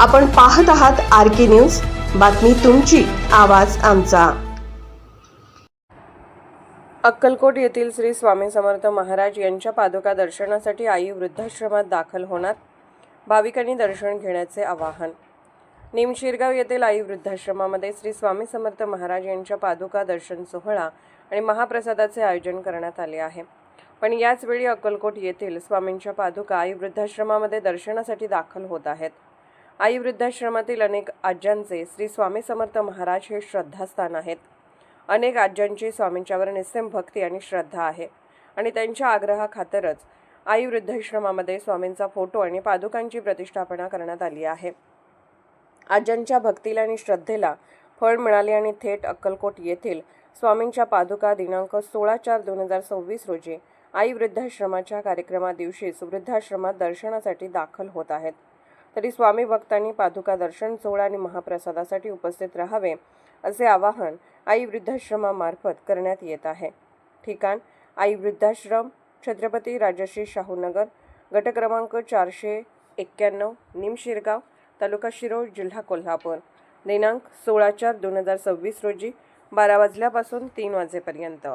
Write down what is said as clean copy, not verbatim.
आपण पाहत आहात RK न्यूज, बातमी तुमची, आवाज आमचा। अक्कलकोट येथील श्री स्वामी समर्थ महाराज यांच्या पादुका दर्शनासाठी आई वृद्धाश्रमात दाखल होणार, भाविकांनी दर्शन घेण्याचे आवाहन। निमशिरगाव येथील आई वृद्धाश्रमामध्ये श्री स्वामी समर्थ महाराज यांच्या पादुका दर्शन सोहळा आणि महाप्रसादाचे आयोजन करण्यात आले आहे। पण याच वेळी अक्कलकोट येथील स्वामींच्या पादुका आई वृद्धाश्रमामध्ये दर्शनासाठी दाखल होत आहेत। आई वृद्धाश्रमातील अनेक आज्यांचे श्री स्वामी समर्थ महाराज हे श्रद्धास्थान आहेत। अनेक आज्यांची स्वामींच्यावर निस्सीम भक्ती आणि श्रद्धा आहे आणि त्यांच्या आग्रहाखातरच आई वृद्धाश्रमामध्ये स्वामींचा फोटो आणि पादुकांची प्रतिष्ठापना करण्यात आली आहे। आज्यांच्या भक्तीला आणि श्रद्धेला फळ मिळाले आणि थेट अक्कलकोट येथील स्वामींच्या पादुका दिनांक 16/4/2026 रोजी आई वृद्धाश्रमाच्या कार्यक्रमा दिवशीच वृद्धाश्रमात दर्शनासाठी दाखल होत आहेत। तरी स्वामी भक्तांनी पादुका दर्शन सोहळा आणि महाप्रसादासाठी उपस्थित राहावे असे आवाहन आई वृद्धाश्रमामार्फत करण्यात येत आहे। ठिकाण: आई वृद्धाश्रम, छत्रपती राजर्षी शाहू नगर, गट क्रमांक 491, निमशिरगाव, तालुका शिरोळ, जिल्हा कोल्हापूर। दिनांक 16/4/2026 रोजी 12 वाजल्यापासून 3 वाजेपर्यंत।